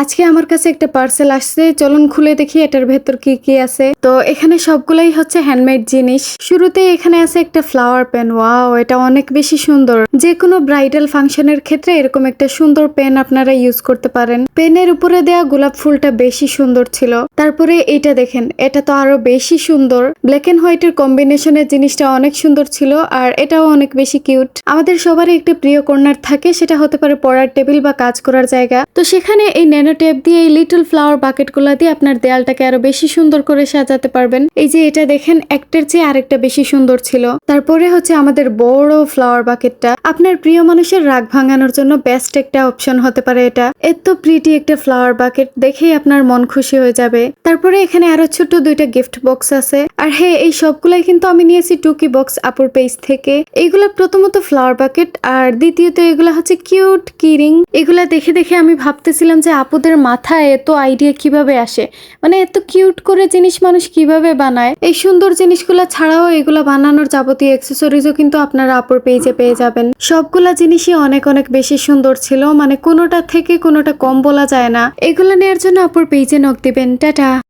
আজকে আমার কাছে একটা পার্সেল আসছে, চলুন খুলে দেখি এটার ভেতর কি কি আছে। তো এখানে সবগুলাই হচ্ছে হ্যান্ডমেড জিনিস। শুরুতে এখানে আছে একটা ফ্লাওয়ার পেন। ওয়াও, এটা অনেক বেশি সুন্দর। যে কোনো ব্রাইডাল ফাংশনের ক্ষেত্রে এরকম একটা সুন্দর পেন আপনারা ইউজ করতে পারেন। পেনের উপরে দেয়া গোলাপ ফুলটা বেশি সুন্দর ছিল। তারপরে এটা দেখেন, এটা তো আরো বেশি সুন্দর। ব্ল্যাক এন্ড হোয়াইটের কম্বিনেশনের জিনিসটা অনেক সুন্দর ছিল, আর এটাও অনেক বেশি কিউট। আমাদের সবারই একটা প্রিয় কর্নার থাকে, সেটা হতে পারে পড়ার টেবিল বা কাজ করার জায়গা। তো সেখানে এই ন্যানো টেপ দিয়ে এই লিটল ফ্লাওয়ার বাকেট গুলা দিয়ে আপনার দেয়ালটাকে আরো বেশি সুন্দর করে সাজাতে পারবেন। এই যে এটা দেখেন, একটার চেয়ে আরেকটা বেশি সুন্দর ছিল। তারপরে হচ্ছে আমাদের বড় ফ্লাওয়ার বাকেটটা। আপনার প্রিয় মানুষের রাগ ভাঙানোর জন্য বেস্ট একটা অপশন হতে পারে এটা। এত প্রিটি একটা ফ্লাওয়ার বাকেট, দেখেই আপনার মন খুশি হয়ে যাবে। তারপরে এখানে আরো ছোট দুইটা গিফট বক্স আছে। আর হ্যাঁ, এই সবগুলাই কিন্তু আমি নিয়েছি টুকি বক্স আপুর পেজ থেকে। এইগুলা প্রথমত ফ্লাওয়ার বাকেট, আর দ্বিতীয়ত এগুলা হচ্ছে কিউট কিরিং। এগুলা দেখে দেখে আমি ভাবতেছিলাম যে আপুদের মাথায় এত আইডিয়া কিভাবে আসে, মানে এত কিউট করে জিনিস মানুষ কিভাবে বানায়। এই সুন্দর জিনিসগুলা ছাড়াও এগুলা বানানোর যাবতীয় অ্যাক্সেসরিজও কিন্তু আপনারা আপুর পেজে পেয়ে যাবেন। সবগুলা জিনিসই অনেক অনেক বেশি সুন্দর ছিল, মানে কোনোটা থেকে কোনোটা কম বলা যায় না। এগুলা নেওয়ার জন্য আপুর পেজে নক দিবেন। টাটা।